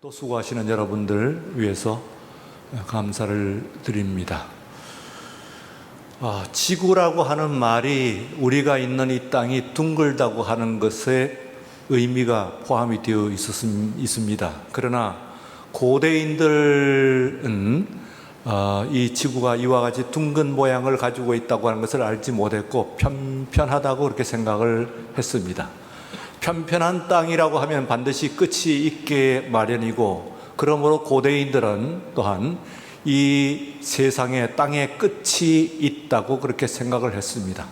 또 수고하시는 여러분들 위해서 감사를 드립니다. 지구라고 하는 말이 우리가 있는 이 땅이 둥글다고 하는 것에 의미가 포함이 되어 있습니다. 그러나 고대인들은 이 지구가 이와 같이 둥근 모양을 가지고 있다고 하는 것을 알지 못했고 편편하다고 그렇게 생각을 했습니다. 편편한 땅이라고 하면 반드시 끝이 있게 마련이고, 그러므로 고대인들은 또한 이 세상에 땅에 끝이 있다고 그렇게 생각을 했습니다.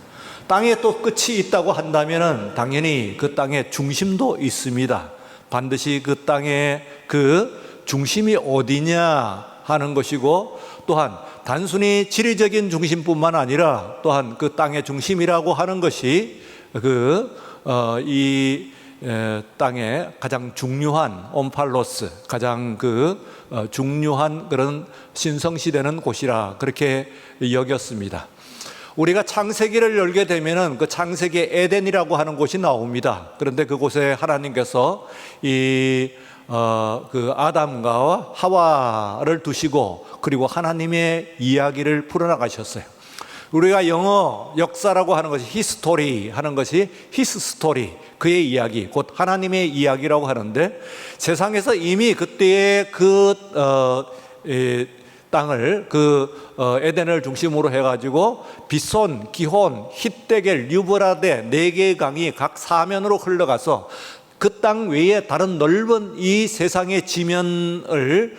땅에 또 끝이 있다고 한다면 당연히 그 땅에 중심도 있습니다. 반드시 그 땅의 그 중심이 어디냐 하는 것이고, 또한 단순히 지리적인 중심뿐만 아니라 또한 그 땅의 중심이라고 하는 것이 이 땅의 가장 중요한 온팔로스, 가장 중요한 그런 신성시되는 곳이라 그렇게 여겼습니다. 우리가 창세기를 열게 되면은 그 창세기 에덴이라고 하는 곳이 나옵니다. 그런데 그곳에 하나님께서 아담과 하와를 두시고 그리고 하나님의 이야기를 풀어나가셨어요. 우리가 영어 역사라고 하는 것이 히스토리 하는 것이 히스스토리, 그의 이야기, 곧 하나님의 이야기라고 하는데, 세상에서 이미 그때의 땅을 에덴을 중심으로 해가지고 비손, 기혼, hit데겔, 유브라데 4개의 강이 각 사면으로 흘러가서 그 땅 외에 다른 넓은 이 세상의 지면을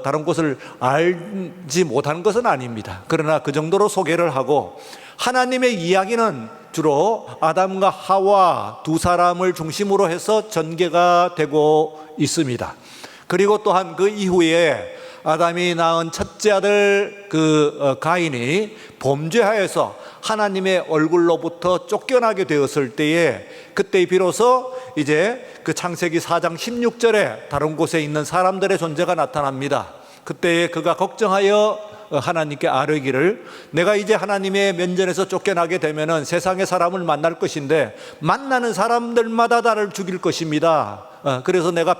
다른 곳을 알지 못하는 것은 아닙니다. 그러나 그 정도로 소개를 하고, 하나님의 이야기는 주로 아담과 하와 두 사람을 중심으로 해서 전개가 되고 있습니다. 그리고 또한 그 이후에 아담이 낳은 첫째 아들 가인이 범죄하여서 하나님의 얼굴로부터 쫓겨나게 되었을 때에, 그때 비로소 이제 그 창세기 4장 16절에 다른 곳에 있는 사람들의 존재가 나타납니다. 그때 그가 걱정하여 하나님께 아뢰기를, 내가 이제 하나님의 면전에서 쫓겨나게 되면은 세상의 사람을 만날 것인데 만나는 사람들마다 나를 죽일 것입니다. 그래서 내가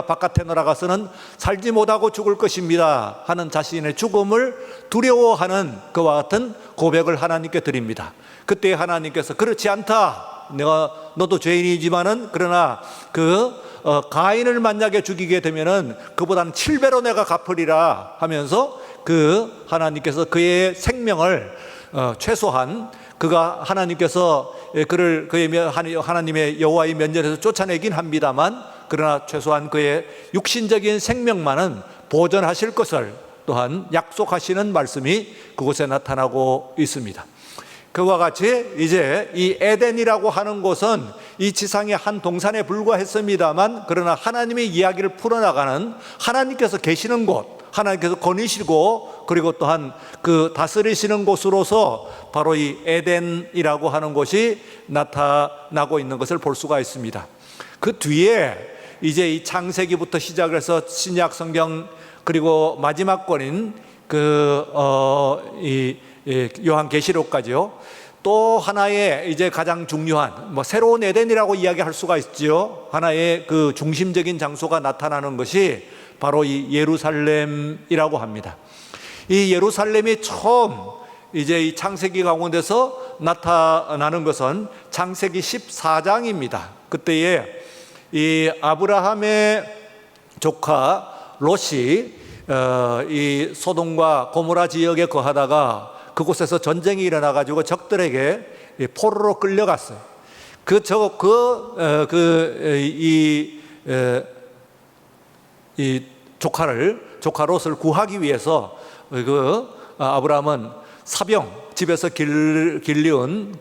바깥에 나가서는 살지 못하고 죽을 것입니다 하는 자신의 죽음을 두려워하는 그와 같은 고백을 하나님께 드립니다. 그때 하나님께서 그렇지 않다, 너도 죄인이지만은 그러나 가인을 만약에 죽이게 되면은 그보다는 7배로 내가 갚으리라 하면서 하나님께서 그의 생명을 최소한 하나님께서 하나님의 여호와의 면전에서 쫓아내긴 합니다만, 그러나 최소한 그의 육신적인 생명만은 보존하실 것을 또한 약속하시는 말씀이 그곳에 나타나고 있습니다. 그와 같이 이제 이 에덴이라고 하는 곳은 이 지상의 한 동산에 불과했습니다만, 그러나 하나님의 이야기를 풀어나가는 하나님께서 계시는 곳, 하나님께서 거니시고 그리고 또한 다스리시는 곳으로서 바로 이 에덴이라고 하는 곳이 나타나고 있는 것을 볼 수가 있습니다. 그 뒤에 이제 이 창세기부터 시작을 해서 신약 성경 그리고 마지막 권인 요한계시록까지요, 또 하나의 이제 가장 중요한 새로운 에덴이라고 이야기할 수가 있죠. 하나의 중심적인 장소가 나타나는 것이 바로 이 예루살렘이라고 합니다. 이 예루살렘이 처음 이제 이 창세기 가운데서 나타나는 것은 창세기 14장입니다. 그때에 이 아브라함의 조카 롯이 이 소돔과 고모라 지역에 거하다가 그곳에서 전쟁이 일어나가지고 적들에게 포로로 끌려갔어요. 이 조카 롯을 구하기 위해서 아브라함은 사병, 집에서 길리운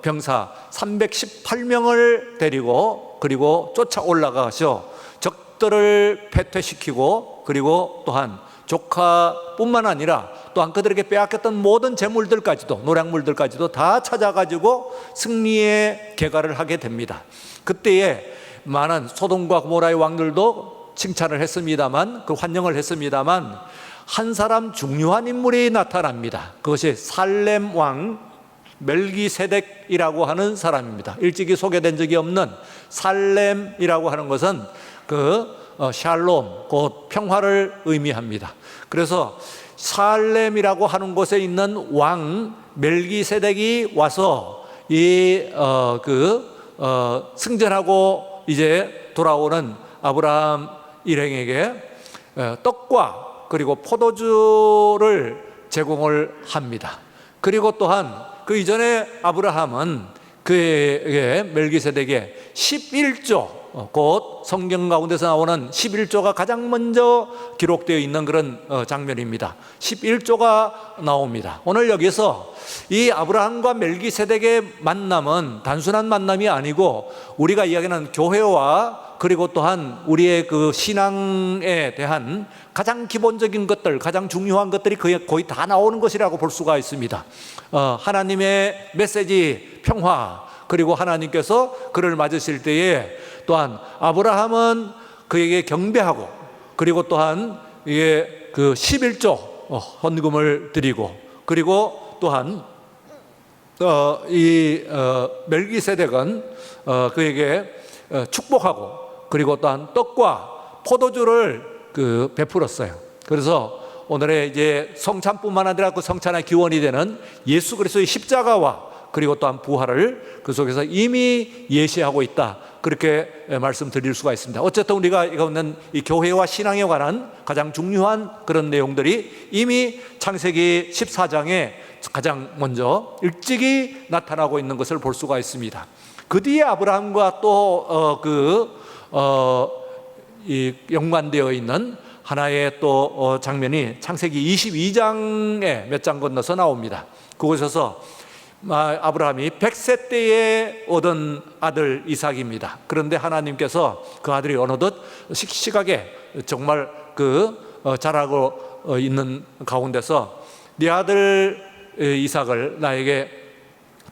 병사 318명을 데리고 그리고 쫓아 올라가서 적들을 패퇴시키고, 그리고 또한 조카뿐만 아니라 또한 그들에게 빼앗겼던 모든 재물들까지도, 노략물들까지도 다 찾아가지고 승리의 개가를 하게 됩니다. 그때에 많은 소돔과 고모라의 왕들도 칭찬을 했습니다만, 환영을 했습니다만, 한 사람 중요한 인물이 나타납니다. 그것이 살렘 왕 멜기세덱이라고 하는 사람입니다. 일찍이 소개된 적이 없는 살렘이라고 하는 것은 샬롬, 곧 평화를 의미합니다. 그래서 살렘이라고 하는 곳에 있는 왕 멜기세덱이 와서 승전하고 이제 돌아오는 아브라함 일행에게 떡과 그리고 포도주를 제공을 합니다. 그리고 또한 그 이전에 아브라함은 그에게 멜기세덱에게 11조, 곧 성경 가운데서 나오는 11조가 가장 먼저 기록되어 있는 그런 장면입니다. 11조가 나옵니다. 오늘 여기서 이 아브라함과 멜기세덱의 만남은 단순한 만남이 아니고 우리가 이야기하는 교회와 그리고 또한 우리의 그 신앙에 대한 가장 기본적인 것들, 가장 중요한 것들이 거의 다 나오는 것이라고 볼 수가 있습니다. 하나님의 메시지, 평화, 그리고 하나님께서 그를 맞으실 때에 또한 아브라함은 그에게 경배하고, 그리고 또한 이게 그 11조 헌금을 드리고, 그리고 또한 멜기세덱은 그에게 축복하고, 그리고 또한 떡과 포도주를 베풀었어요. 그래서 오늘의 이제 성찬뿐만 아니라 그 성찬의 기원이 되는 예수 그리스도의 십자가와 그리고 또한 부활을 그 속에서 이미 예시하고 있다, 그렇게 말씀드릴 수가 있습니다. 어쨌든 우리가 이거는 이 교회와 신앙에 관한 가장 중요한 그런 내용들이 이미 창세기 14장에 가장 먼저 일찍이 나타나고 있는 것을 볼 수가 있습니다. 그 뒤에 아브라함과 또 연관되어 있는 하나의 또 장면이 창세기 22장에 몇 장 건너서 나옵니다. 그곳에서 아브라함이 100세 때에 얻은 아들 이삭입니다. 그런데 하나님께서 그 아들이 어느덧 씩씩하게 정말 자라고 있는 가운데서 네 아들 이삭을 나에게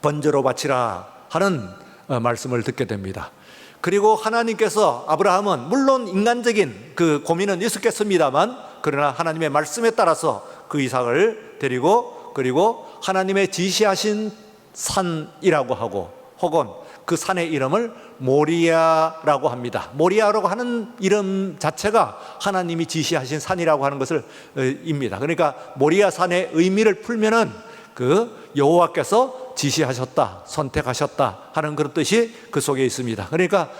번제로 바치라 하는 말씀을 듣게 됩니다. 그리고 하나님께서 아브라함은 물론 인간적인 그 고민은 있었겠습니다만, 그러나 하나님의 말씀에 따라서 그 이삭을 데리고, 그리고 하나님의 지시하신 산이라고 하고, 혹은 그 산의 이름을 모리아라고 합니다. 모리아라고 하는 이름 자체가 하나님이 지시하신 산이라고 하는 것을 입니다. 그러니까 모리아 산의 의미를 풀면은 그 여호와께서 지시하셨다, 선택하셨다 하는 그런 뜻이 그 속에 있습니다. 그러니까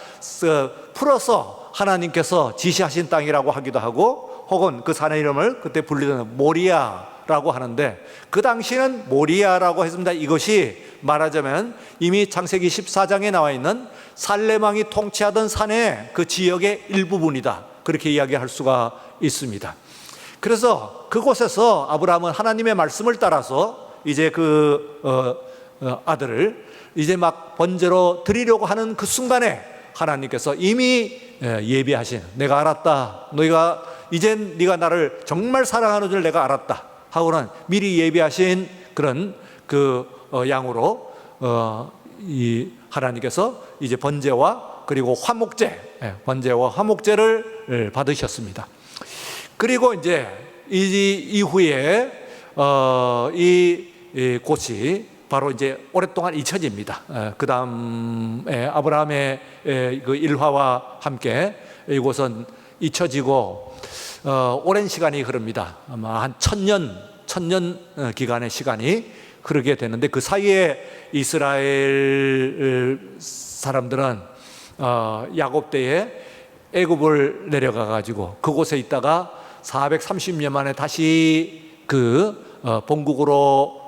풀어서 하나님께서 지시하신 땅이라고 하기도 하고, 혹은 그 산의 이름을 그때 불리던 모리아라고 하는데, 그 당시에는 모리아라고 했습니다. 이것이 말하자면 이미 창세기 14장에 나와 있는 살렘 왕이 통치하던 산의 그 지역의 일부분이다, 그렇게 이야기할 수가 있습니다. 그래서 그곳에서 아브라함은 하나님의 말씀을 따라서 이제 아들을 이제 막 번제로 드리려고 하는 그 순간에 하나님께서 이미 예비하신, 내가 알았다, 너희가 이젠 네가 나를 정말 사랑하는 줄 내가 알았다 하고는 미리 예비하신 그런 양으로 이 하나님께서 이제 번제와 그리고 화목제, 번제와 화목제를 받으셨습니다. 그리고 이제 이후에 이 곳이 바로 이제 오랫동안 잊혀집니다. 그 다음에 아브라함의 그 일화와 함께 이곳은 잊혀지고 오랜 시간이 흐릅니다. 아마 한 1000년 기간의 시간이 흐르게 되는데, 그 사이에 이스라엘 사람들은 야곱 때에 애굽을 내려가 가지고 그곳에 있다가 430년 만에 다시 본국으로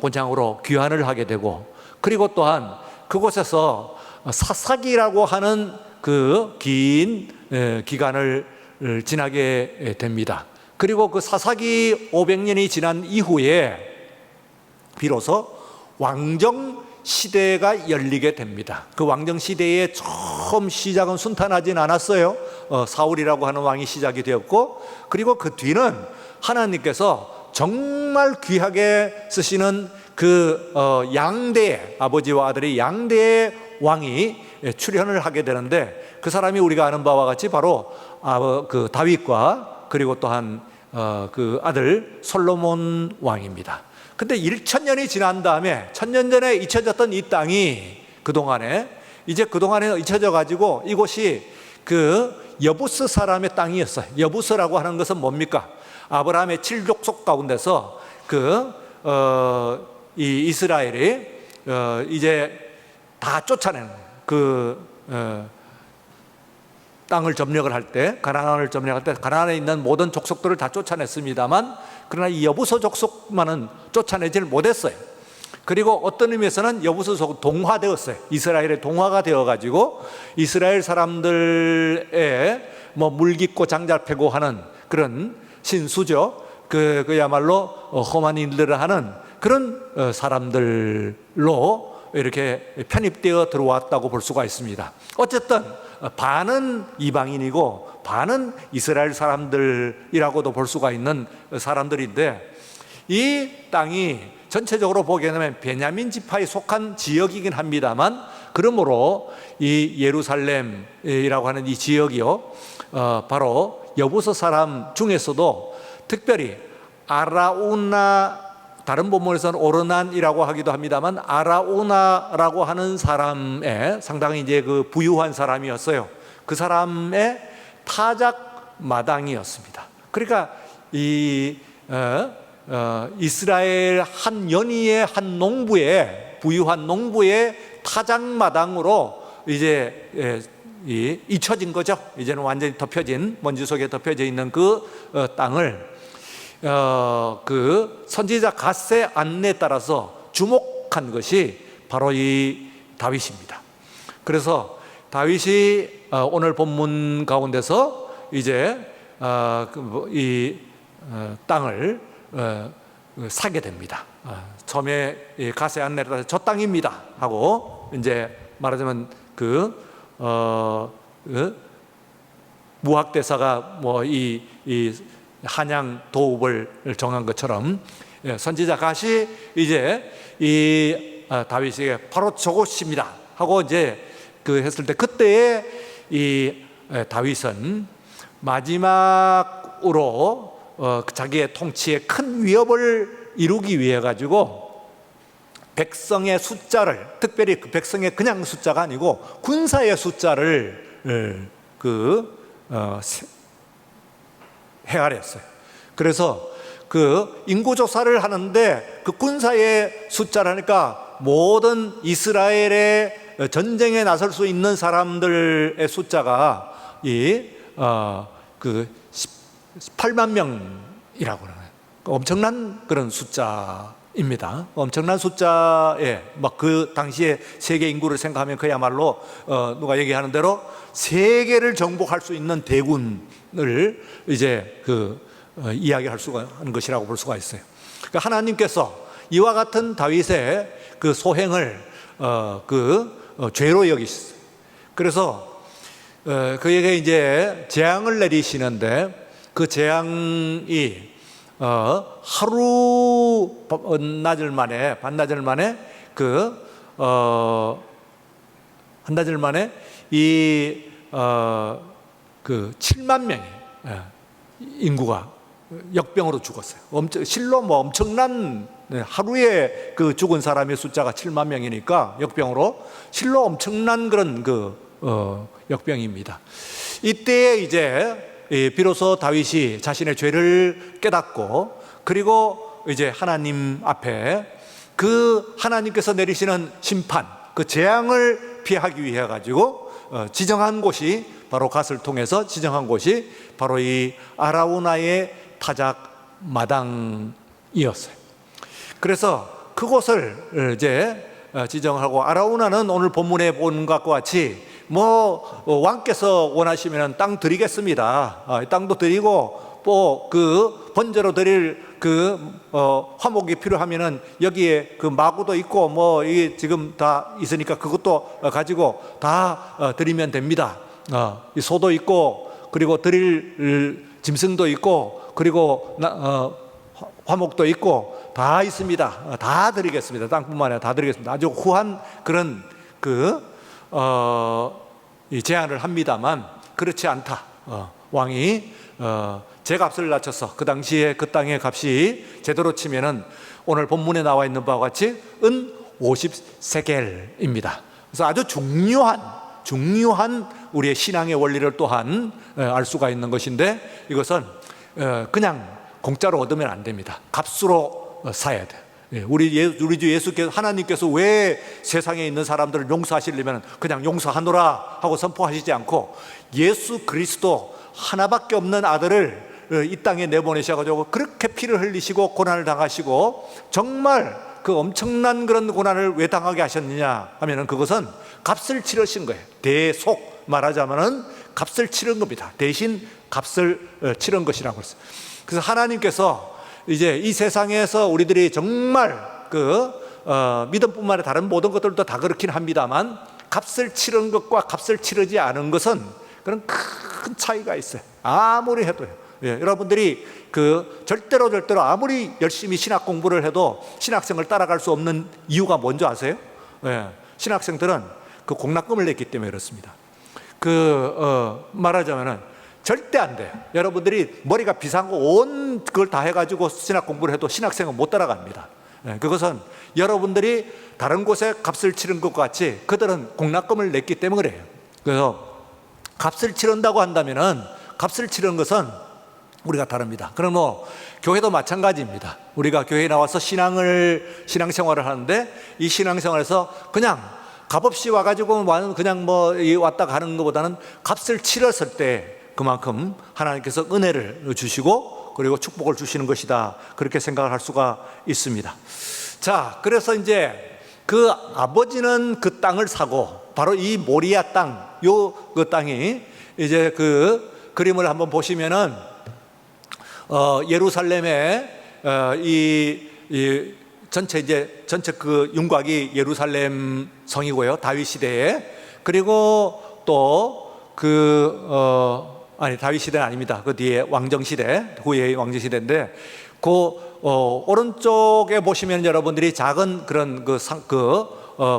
본향으로 귀환을 하게 되고, 그리고 또한 그곳에서 사사기라고 하는 그 긴 기간을 지나게 됩니다. 그리고 그 사사기 500년이 지난 이후에 비로소 왕정 시대가 열리게 됩니다. 그 왕정 시대의 처음 시작은 순탄하진 않았어요. 사울이라고 하는 왕이 시작이 되었고, 그리고 그 뒤는 하나님께서 정말 귀하게 쓰시는 양대의, 아버지와 아들의 양대의 왕이 출현을 하게 되는데, 그 사람이 우리가 아는 바와 같이 바로 다윗과 그리고 또한 그 아들 솔로몬 왕입니다. 근데 1000년이 지난 다음에 1000년 전에 잊혀졌던 이 땅이 그동안에 잊혀져 가지고 이곳이 그 여부스 사람의 땅이었어요. 여부스라고 하는 것은 뭡니까? 아브라함의 7족속 가운데서 이 이스라엘이 이제 다 쫓아내는 땅을 점령을 할 때, 가나안을 점령할 때 가나안에 있는 모든 족속들을 다 쫓아냈습니다만, 그러나 이 여부서 족속만은 쫓아내질 못했어요. 그리고 어떤 의미에서는 여부서 족속 동화되었어요. 이스라엘의 동화가 되어가지고 이스라엘 사람들의 뭐 물깃고 장작 패고 하는 그런 신수죠. 그야말로 험한 일들을 하는 그런 사람들로 이렇게 편입되어 들어왔다고 볼 수가 있습니다. 어쨌든 반은 이방인이고 반은 이스라엘 사람들이라고도 볼 수가 있는 사람들인데, 이 땅이 전체적으로 보게 되면 베냐민 지파에 속한 지역이긴 합니다만, 그러므로 이 예루살렘이라고 하는 이 지역이요, 바로 여부서 사람 중에서도 특별히 아라우나, 다른 본문에서는 오르난이라고 하기도 합니다만, 아라우나라고 하는 사람의 상당히 이제 그 부유한 사람이었어요. 그 사람의 타작 마당이었습니다. 그러니까 이 이스라엘 한 연희의 한 농부의, 부유한 농부의 타작 마당으로 이제 잊혀진 거죠. 이제는 완전히 덮여진, 먼지 속에 덮여져 있는 그 땅을 그 선지자 갓의 안내에 따라서 주목한 것이 바로 이 다윗입니다. 그래서 다윗이 오늘 본문 가운데서 이제 이 땅을 사게 됩니다. 처음에 갓의 안내에 따라서 저 땅입니다 하고, 이제 말하자면 무학대사가 뭐 이 한양 도읍을 정한 것처럼 선지자 갓이 이제 이 다윗에게 바로 저곳입니다 하고 이제 했을 때, 그때에 이 다윗은 마지막으로 자기의 통치에 큰 위협을 이루기 위해 가지고 백성의 숫자를, 특별히 그 백성의 그냥 숫자가 아니고 군사의 숫자를 헤아렸어요. 그래서 그 인구조사를 하는데 그 군사의 숫자를 하니까 모든 이스라엘의 전쟁에 나설 수 있는 사람들의 숫자가 8만 명이라고 그러네요. 엄청난 그런 숫자입니다. 엄청난 숫자에, 막 그 당시에 세계 인구를 생각하면 그야말로 누가 얘기하는 대로 세계를 정복할 수 있는 대군을 이제 이야기할 수가 하는 것이라고 볼 수가 있어요. 그러니까 하나님께서 이와 같은 다윗의 그 소행을 죄로 여기셨어요. 그래서 그에게 이제 재앙을 내리시는데, 그 재앙이 하루 반나절 만에 한나절 만에 이 7만 명의 인구가 역병으로 죽었어요. 실로 뭐 엄청난, 하루에 그 죽은 사람의 숫자가 7만 명이니까 역병으로 실로 엄청난 그런 역병입니다. 이때에 이제 비로소 다윗이 자신의 죄를 깨닫고, 그리고 이제 하나님 앞에 그 하나님께서 내리시는 심판, 그 재앙을 피하기 위해 가지고 지정한 곳이, 바로 갓을 통해서 지정한 곳이 바로 이 아라우나의 타작 마당이었어요. 그래서 그곳을 이제 지정하고, 아라우나는 오늘 본문에 본 것과 같이 뭐 왕께서 원하시면 땅 드리겠습니다. 땅도 드리고, 또 번제로 드릴 화목이 필요하면은 여기에 마구도 있고 뭐 이게 지금 다 있으니까 그것도 가지고 다 드리면 됩니다. 이 소도 있고, 그리고 드릴 짐승도 있고, 그리고 화목도 있고 다 있습니다. 다 드리겠습니다. 땅뿐만 아니라 다 드리겠습니다. 아주 후한 그런 이 제안을 합니다만, 그렇지 않다. 왕이 제값을 낮춰서, 그 당시에 그 땅의 값이 제대로 치면은 오늘 본문에 나와 있는 바와 같이 은 50세겔입니다. 그래서 아주 중요한 중요한 우리의 신앙의 원리를 또한 알 수가 있는 것인데, 이것은 그냥 공짜로 얻으면 안 됩니다. 값으로 사야 돼요. 우리 주 예수께서, 하나님께서 왜 세상에 있는 사람들을 용서하시려면 그냥 용서하노라 하고 선포하시지 않고, 예수 그리스도 하나밖에 없는 아들을 이 땅에 내보내셔가지고 그렇게 피를 흘리시고 고난을 당하시고, 정말 그 엄청난 그런 고난을 왜 당하게 하셨느냐 하면은 그것은 값을 치르신 거예요. 대속 말하자면은 값을 치른 겁니다. 대신 값을 치른 것이라고 했어요. 그래서 하나님께서 이제 이 세상에서 우리들이 정말 믿음뿐만 아니라 다른 모든 것들도 다 그렇긴 합니다만, 값을 치른 것과 값을 치르지 않은 것은 그런 큰 차이가 있어요. 아무리 해도요. 여러분들이 절대로 아무리 열심히 신학 공부를 해도 신학생을 따라갈 수 없는 이유가 뭔지 아세요? 신학생들은 그 공납금을 냈기 때문에 그렇습니다. 말하자면은 절대 안 돼요. 여러분들이 머리가 비상고 온 그걸 다 해가지고 신학 공부를 해도 신학생은 못 따라갑니다. 그것은 여러분들이 다른 곳에 값을 치른 것과 같이 그들은 공납금을 냈기 때문에 그래요. 그래서 값을 치른다고 한다면은, 값을 치른 것은 우리가 다릅니다. 그럼 교회도 마찬가지입니다. 우리가 교회에 나와서 신앙생활을 하는데, 이 신앙생활에서 그냥 값없이 와가지고 그냥 왔다 가는 것보다는 값을 치렀을 때 그만큼 하나님께서 은혜를 주시고 그리고 축복을 주시는 것이다, 그렇게 생각을 할 수가 있습니다. 자, 그래서 이제 그 아버지는 그 땅을 사고, 바로 이 모리아 땅, 그 땅이 이제 그 그림을 한번 보시면은 예루살렘에 전체 그 윤곽이 예루살렘 성이고요, 다윗 시대에. 그리고 또 다윗 시대는 아닙니다. 그 뒤에 왕정 시대, 후에 왕정 시대인데, 오른쪽에 보시면 여러분들이 작은 그런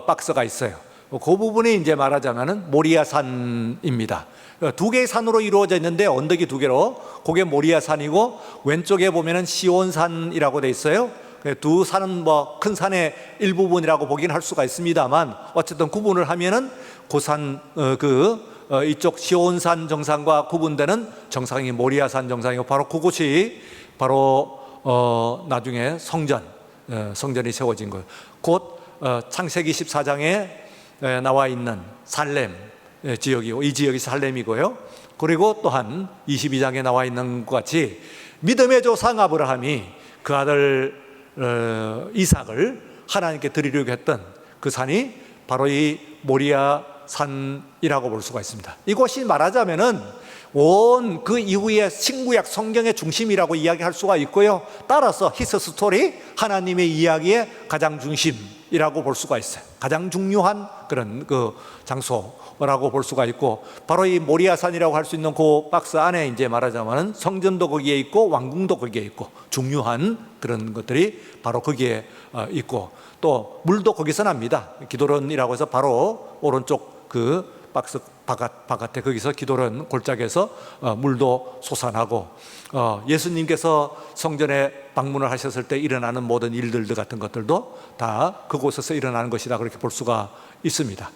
박스가 있어요. 그 부분이 이제 말하자면은 모리아산입니다. 두 개의 산으로 이루어져 있는데, 언덕이 두 개로, 그게 모리아산이고, 왼쪽에 보면은 시온산이라고 돼 있어요. 두 산은 큰 산의 일부분이라고 보긴 할 수가 있습니다만, 어쨌든 구분을 하면은 고산, 이쪽 시온산 정상과 구분되는 정상이 모리아산 정상이고, 바로 그곳이 바로 나중에 성전이 세워진 거예요. 곧 창세기 14장에 나와 있는 살렘 지역이고, 이 지역이 살렘이고요. 그리고 또한 22장에 나와 있는 것 같이 믿음의 조상 아브라함이 그 아들 이삭을 하나님께 드리려고 했던 그 산이 바로 이 모리아 산이라고 볼 수가 있습니다. 이곳이 말하자면은 온 그 이후의 신구약 성경의 중심이라고 이야기할 수가 있고요. 따라서 히스 스토리, 하나님의 이야기의 가장 중심이라고 볼 수가 있어요. 가장 중요한 그런 장소라고 볼 수가 있고, 바로 이 모리아산이라고 할 수 있는 그 박스 안에 이제 말하자면 성전도 거기에 있고 왕궁도 거기에 있고, 중요한 그런 것들이 바로 거기에 있고, 또 물도 거기서 납니다. 기도론이라고 해서 바로 오른쪽 그 박스 바깥에 거기서 기도론 골짜기에서 물도 솟아나고, 예수님께서 성전에 방문을 하셨을 때 일어나는 모든 일들 같은 것들도 다 그곳에서 일어나는 것이다, 그렇게 볼 수가 있습니다.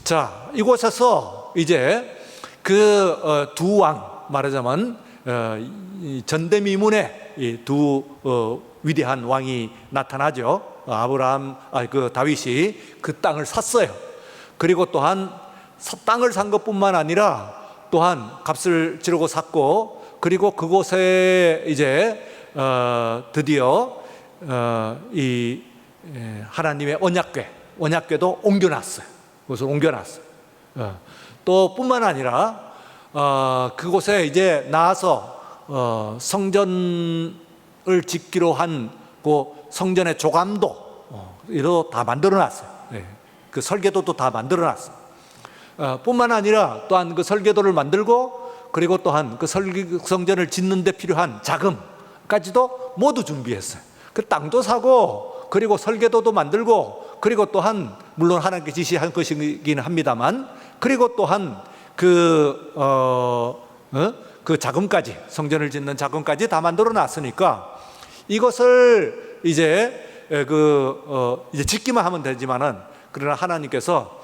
자, 이곳에서 이제 그 두 왕, 말하자면 전대미문의 이 두 위대한 왕이 나타나죠. 다윗이 그 땅을 샀어요. 그리고 또한 땅을 산 것뿐만 아니라 또한 값을 지르고 샀고, 그리고 그곳에 이제 드디어 이 하나님의 언약궤도 옮겨놨어요. 그것을 옮겨놨어요. 또 뿐만 아니라 그곳에 이제 나와서 성전을 짓기로 한 그 성전의 조감도 이도 다 만들어놨어요. 그 설계도도 다 만들어놨어요. 뿐만 아니라 또한 그 설계도를 만들고, 그리고 또한 그 성전을 짓는 데 필요한 자금까지도 모두 준비했어요. 그 땅도 사고, 그리고 설계도도 만들고, 그리고 또한 물론 하나님께 지시한 것이긴 합니다만, 그리고 또한 그 자금까지, 성전을 짓는 자금까지 다 만들어 놨으니까, 이것을 이제 짓기만 하면 되지만은, 그러나 하나님께서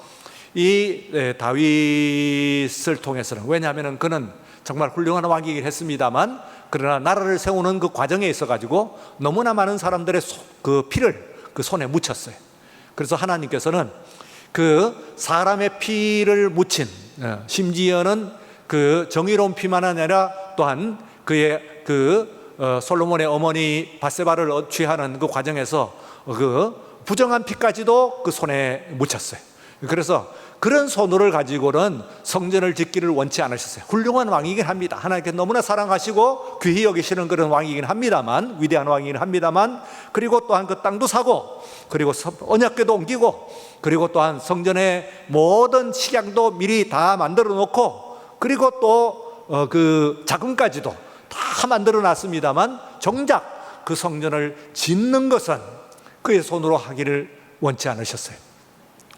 다윗을 통해서는, 왜냐하면 그는 정말 훌륭한 왕이긴 했습니다만, 그러나 나라를 세우는 그 과정에 있어 가지고 너무나 많은 사람들의 그 피를 그 손에 묻혔어요. 그래서 하나님께서는 그 사람의 피를 묻힌, 심지어는 그 정의로운 피만 아니라 또한 그의 솔로몬의 어머니 밧세바를 취하는 그 과정에서 그 부정한 피까지도 그 손에 묻혔어요. 그래서 그런 손을 가지고는 성전을 짓기를 원치 않으셨어요. 훌륭한 왕이긴 합니다. 하나님께 너무나 사랑하시고 귀히 여기시는 그런 왕이긴 합니다만, 위대한 왕이긴 합니다만, 그리고 또한 그 땅도 사고, 그리고 언약궤도 옮기고, 그리고 또한 성전의 모든 식양도 미리 다 만들어 놓고, 그리고 또 그 자금까지도 다 만들어 놨습니다만, 정작 그 성전을 짓는 것은 그의 손으로 하기를 원치 않으셨어요.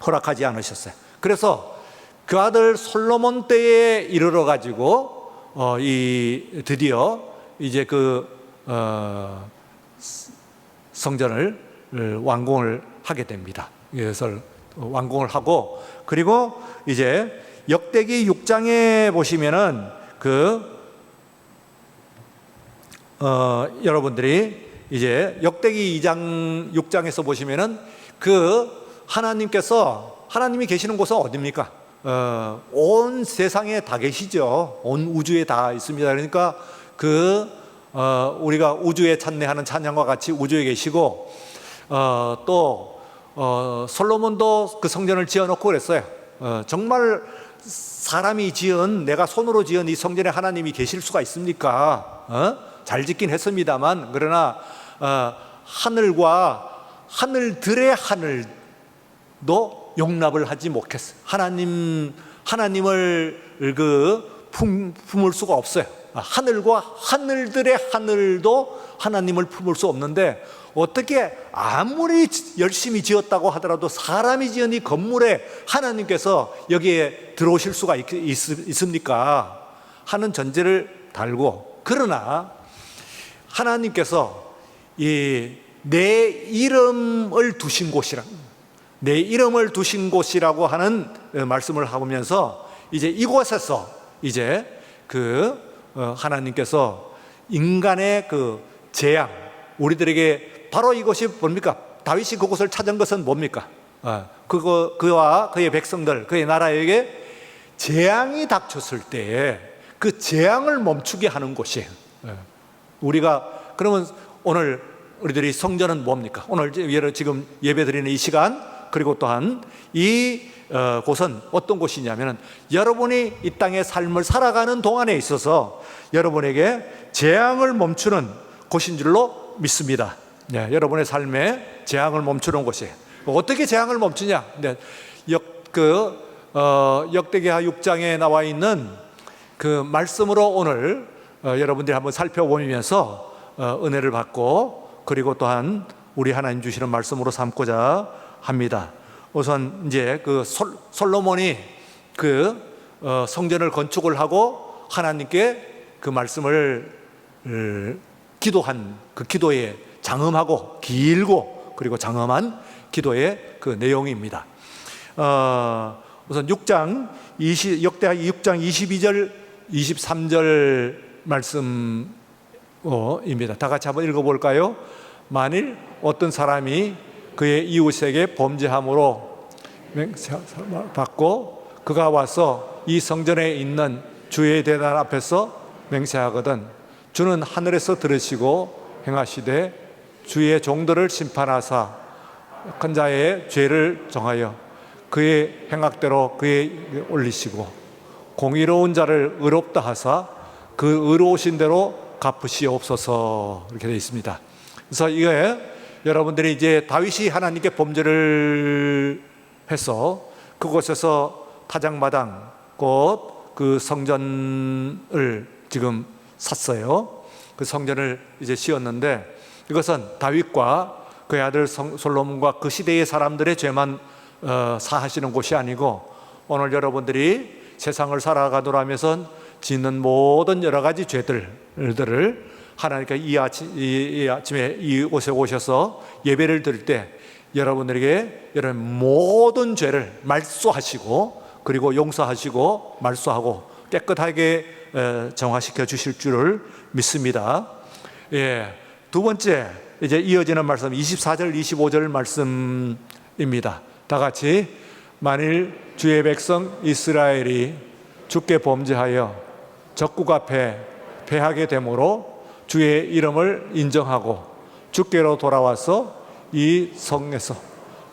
허락하지 않으셨어요. 그래서 그 아들 솔로몬 때에 이르러 가지고 드디어 이제 그 성전을 완공을 하게 됩니다. 이것을 완공을 하고, 그리고 이제 역대기 6장에 보시면은 여러분들이 이제 역대기 6장에서 보시면은 하나님이 계시는 곳은 어디입니까? 온 세상에 다 계시죠. 온 우주에 다 있습니다. 그러니까 우리가 우주에 찬내하는 찬양과 같이 우주에 계시고, 또 솔로몬도 그 성전을 지어놓고 그랬어요. 정말 사람이 내가 손으로 지은 이 성전에 하나님이 계실 수가 있습니까? 잘 짓긴 했습니다만, 그러나 하늘들의 하늘도 용납을 하지 못했어요. 하나님을 품을 수가 없어요. 하늘과 하늘들의 하늘도 하나님을 품을 수 없는데, 어떻게 아무리 열심히 지었다고 하더라도 사람이 지은 이 건물에 하나님께서 여기에 들어오실 수가 있습니까? 하는 전제를 달고, 그러나 하나님께서 내 이름을 두신 곳이라고 하는 말씀을 하면서, 이제 이곳에서 이제 하나님께서 인간의 재앙, 우리들에게 바로 이것이 뭡니까? 다윗이 그곳을 찾은 것은 뭡니까? 그와 그의 백성들, 그의 나라에게 재앙이 닥쳤을 때에 그 재앙을 멈추게 하는 곳이에요. 그러면 오늘 우리들이 성전은 뭡니까? 오늘 지금 예배드리는 이 시간, 그리고 또한 이 곳은 어떤 곳이냐면, 여러분이 이 땅의 삶을 살아가는 동안에 있어서 여러분에게 재앙을 멈추는 곳인 줄로 믿습니다. 여러분의 삶에 재앙을 멈추는 곳이에요. 어떻게 재앙을 멈추냐? 역대기하 6장에 나와 있는 그 말씀으로 오늘 여러분들이 한번 살펴보면서 은혜를 받고, 그리고 또한 우리 하나님 주시는 말씀으로 삼고자 합니다. 우선 이제 솔로몬이 성전을 건축을 하고 하나님께 그 말씀을 기도한 그 기도의 장엄하고 길고 그리고 장엄한 기도의 그 내용입니다. 우선 역대하 6장 22절 23절 말씀입니다. 다 같이 한번 읽어볼까요? 만일 어떤 사람이 그의 이웃에게 범죄함으로 맹세받고 그가 와서 이 성전에 있는 주의 대단 앞에서 맹세하거든, 주는 하늘에서 들으시고 행하시되 주의 종들을 심판하사 큰 자의 죄를 정하여 그의 행악대로 그에 올리시고 공의로운 자를 의롭다 하사 그 의로우신 대로 갚으시옵소서, 이렇게 되어 있습니다. 그래서 이게 여러분들이 이제 다윗이 하나님께 범죄를 해서 그곳에서 타작마당 곧 그 성전을 지금 샀어요. 그 성전을 이제 지었는데, 이것은 다윗과 그의 아들 솔로몬과 그 시대의 사람들의 죄만 사하시는 곳이 아니고, 오늘 여러분들이 세상을 살아가도록 하면서 짓는 모든 여러 가지 죄들을 하나님께 이 아침에 이곳에 오셔서 예배를 드릴 때 여러분들에게 여러분 모든 죄를 말소하시고 그리고 용서하시고 말소하고 깨끗하게 정화시켜 주실 줄을 믿습니다. 예, 두 번째 이제 이어지는 말씀 24절 25절 말씀입니다. 다 같이 만일 주의 백성 이스라엘이 주께 범죄하여 적국 앞에 패하게 되므로 주의 이름을 인정하고 주께로 돌아와서 이 성에서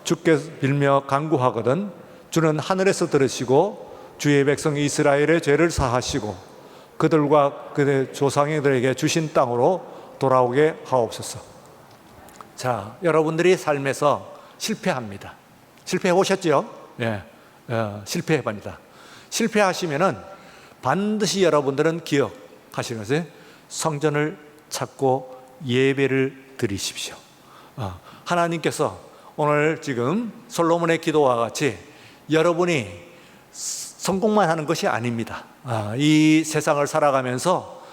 주께 빌며 간구하거든 주는 하늘에서 들으시고 주의 백성 이스라엘의 죄를 사하시고 그들과 그들의 조상들에게 주신 땅으로 돌아오게 하옵소서. 자, 여러분들이 삶에서 실패합니다. 실패해 오셨죠? 예, 실패해 봅니다. 실패하시면은 반드시 여러분들은 기억하시는 것은 성전을 찾고 예배를 드리십시오. 하나님께서 오늘 지금 솔로몬의 기도와 같이 여러분이 성공만 하는 것이 아닙니다. 이 세상을 살아가면서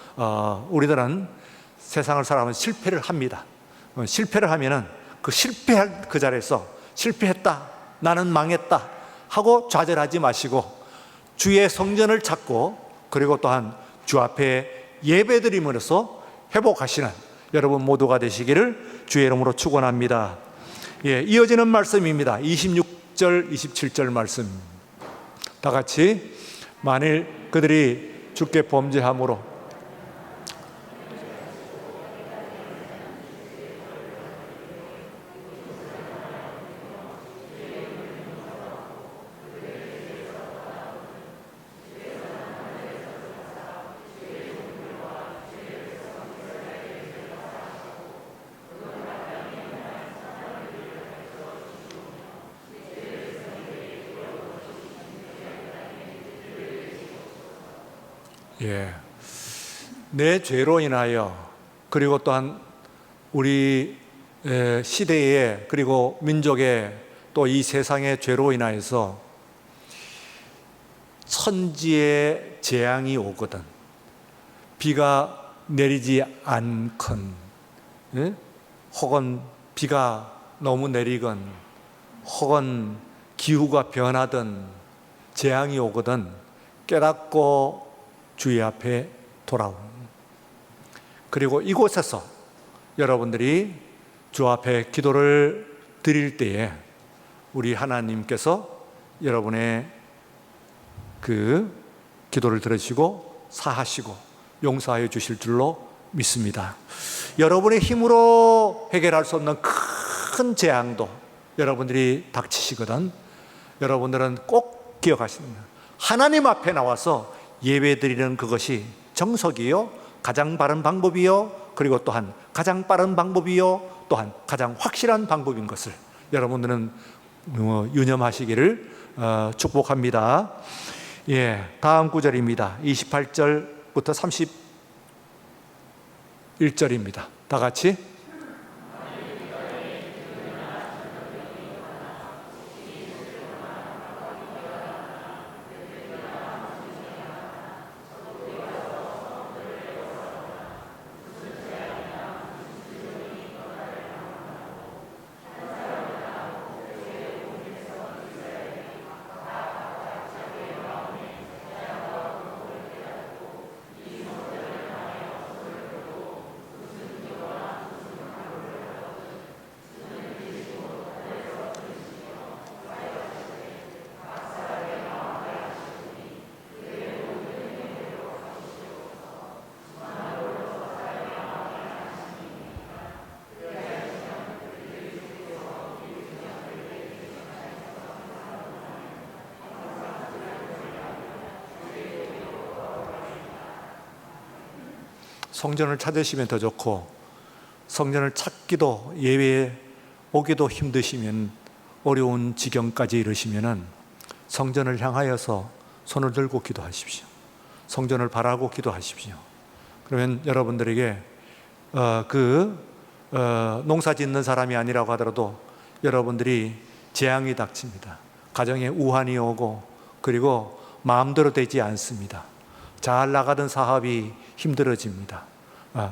우리들은 세상을 살아가면서 실패를 합니다. 실패를 하면은 그 실패할 그 자리에서 실패했다, 나는 망했다 하고 좌절하지 마시고 주의 성전을 찾고 그리고 또한 주 앞에 예배드림으로써 회복하시는 여러분 모두가 되시기를 주의 이름으로 축원합니다. 예, 이어지는 말씀입니다. 26절 27절 말씀 다 같이 만일 그들이 주께 범죄함으로 예, 내 죄로 인하여 그리고 또한 우리 시대의 그리고 민족의 또 이 세상의 죄로 인하여서 천지에 재앙이 오거든 비가 내리지 않건 혹은 비가 너무 내리건 혹은 기후가 변하든 재앙이 오거든 깨닫고 주의 앞에 돌아오는 그리고 이곳에서 여러분들이 주 앞에 기도를 드릴 때에 우리 하나님께서 여러분의 그 기도를 들으시고 사하시고 용서하여 주실 줄로 믿습니다. 여러분의 힘으로 해결할 수 없는 큰 재앙도 여러분들이 닥치시거든 여러분들은 꼭 기억하시는 하나님 앞에 나와서 예배드리는 그것이 정석이요 가장 바른 방법이요 그리고 또한 가장 빠른 방법이요 또한 가장 확실한 방법인 것을 여러분들은 유념하시기를 축복합니다. 예, 다음 구절입니다. 28절부터 31절입니다. 다 같이 성전을 찾으시면 더 좋고 성전을 찾기도 예배에 오기도 힘드시면 어려운 지경까지 이르시면은 성전을 향하여서 손을 들고 기도하십시오. 성전을 바라고 기도하십시오. 그러면 여러분들에게 농사 짓는 사람이 아니라고 하더라도 여러분들이 재앙이 닥칩니다. 가정에 우환이 오고 그리고 마음대로 되지 않습니다. 잘 나가던 사업이 힘들어집니다.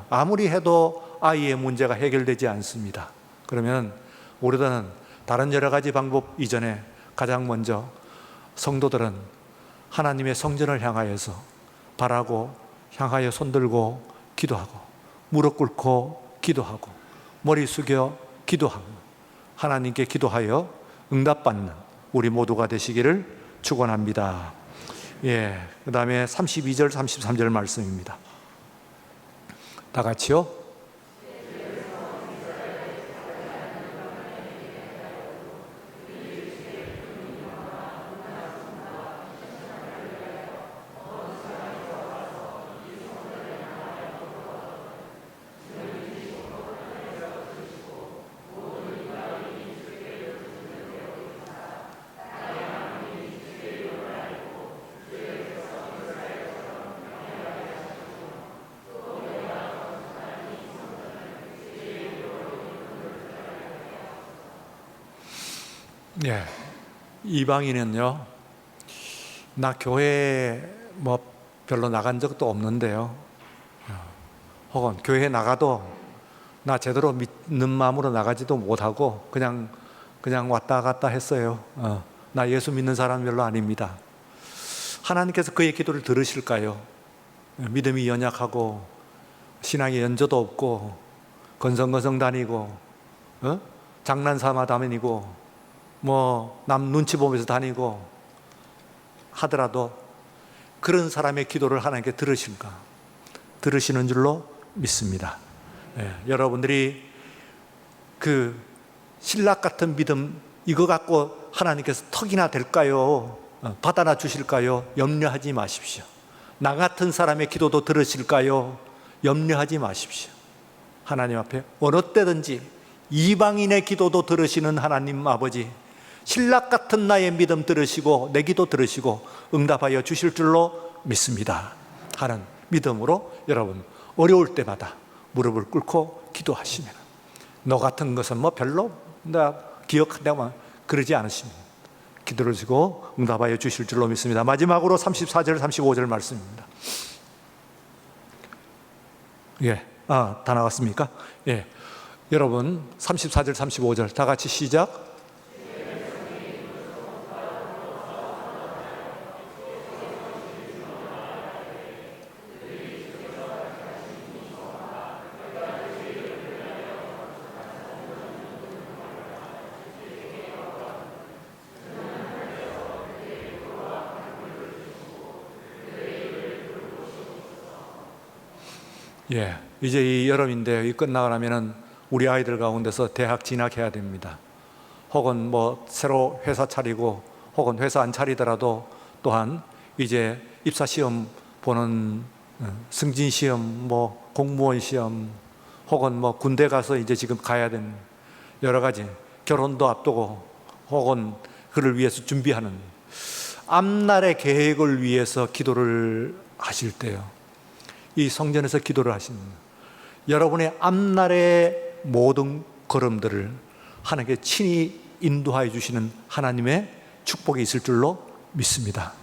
아무리 해도 아이의 문제가 해결되지 않습니다. 그러면 우리들은 다른 여러 가지 방법 이전에 가장 먼저 성도들은 하나님의 성전을 향하여서 바라고 향하여 손들고 기도하고 무릎 꿇고 기도하고 머리 숙여 기도하고 하나님께 기도하여 응답받는 우리 모두가 되시기를 축원합니다. 그 다음에 32절 33절 말씀입니다. 다 같이요. 이방인은요, 나 교회 뭐 별로 나간 적도 없는데요, 혹은 교회 나가도 나 제대로 믿는 마음으로 나가지도 못하고 그냥 왔다 갔다 했어요. 나 예수 믿는 사람 별로 아닙니다. 하나님께서 그의 기도를 들으실까요? 믿음이 연약하고 신앙에 연조도 없고 건성건성 다니고 장난삼아 다니고 뭐 남 눈치 보면서 다니고 하더라도 그런 사람의 기도를 하나님께 들으실까? 들으시는 줄로 믿습니다. 여러분들이 그 신락 같은 믿음 이거 갖고 하나님께서 턱이나 될까요? 받아나 주실까요? 염려하지 마십시오. 나 같은 사람의 기도도 들으실까요? 염려하지 마십시오. 하나님 앞에 어느 때든지 이방인의 기도도 들으시는 하나님 아버지, 신락 같은 나의 믿음 들으시고 내 기도 들으시고 응답하여 주실 줄로 믿습니다 하는 믿음으로 여러분 어려울 때마다 무릎을 꿇고 기도하시면, 너 같은 것은 뭐 별로 나 기억한다고 그러지 않으시면 기도를 주고 응답하여 주실 줄로 믿습니다. 마지막으로 34절 35절 말씀입니다. 다 나왔습니까? 여러분 34절 35절 다 같이 시작. 이제 이 여름인데 끝나가면은 우리 아이들 가운데서 대학 진학해야 됩니다. 혹은 뭐 새로 회사 차리고 혹은 회사 안 차리더라도 또한 이제 입사 시험 보는 승진 시험, 뭐 공무원 시험, 혹은 뭐 군대 가서 이제 지금 가야 되는 여러 가지 결혼도 앞두고 혹은 그를 위해서 준비하는 앞날의 계획을 위해서 기도를 하실 때요, 이 성전에서 기도를 하시는 여러분의 앞날의 모든 걸음들을 하나님께 친히 인도하여 주시는 하나님의 축복이 있을 줄로 믿습니다.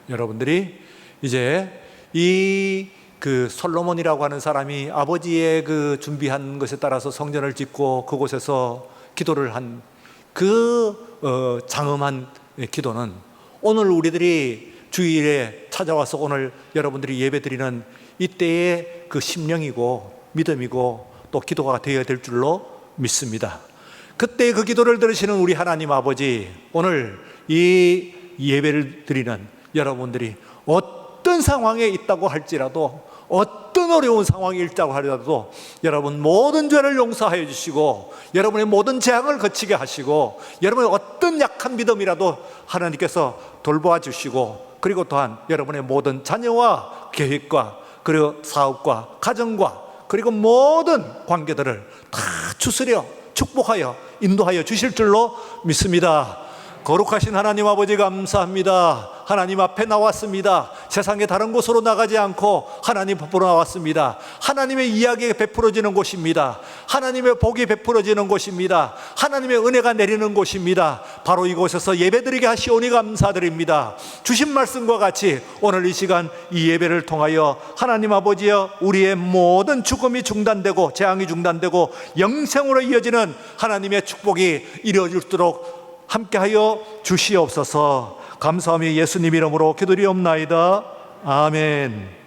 여러분들이 이제 이 그 솔로몬이라고 하는 사람이 아버지의 그 준비한 것에 따라서 성전을 짓고 그곳에서 기도를 한 그 장엄한 기도는 오늘 우리들이 주일에 찾아와서 오늘 여러분들이 예배 드리는 이때의 그 심령이고 믿음이고 또 기도가 되어야 될 줄로 믿습니다. 그때 그 기도를 들으시는 우리 하나님 아버지, 오늘 이 예배를 드리는 여러분들이 어떤 상황에 있다고 할지라도, 어떤 어려운 상황이 있다고 하더라도 여러분 모든 죄를 용서하여 주시고 여러분의 모든 재앙을 거치게 하시고 여러분의 어떤 약한 믿음이라도 하나님께서 돌보아 주시고, 그리고 또한 여러분의 모든 자녀와 계획과 그리고 사업과 가정과 그리고 모든 관계들을 다 추스려 축복하여 인도하여 주실 줄로 믿습니다. 거룩하신 하나님 아버지 감사합니다. 하나님 앞에 나왔습니다. 세상에 다른 곳으로 나가지 않고 하나님 앞으로 나왔습니다. 하나님의 이야기가 베풀어지는 곳입니다. 하나님의 복이 베풀어지는 곳입니다. 하나님의 은혜가 내리는 곳입니다. 바로 이곳에서 예배드리게 하시오니 감사드립니다. 주신 말씀과 같이 오늘 이 시간 이 예배를 통하여 하나님 아버지여, 우리의 모든 죽음이 중단되고 재앙이 중단되고 영생으로 이어지는 하나님의 축복이 이루어질수록 함께하여 주시옵소서. 감사하며 예수님 이름으로 기도드리옵나이다. 아멘.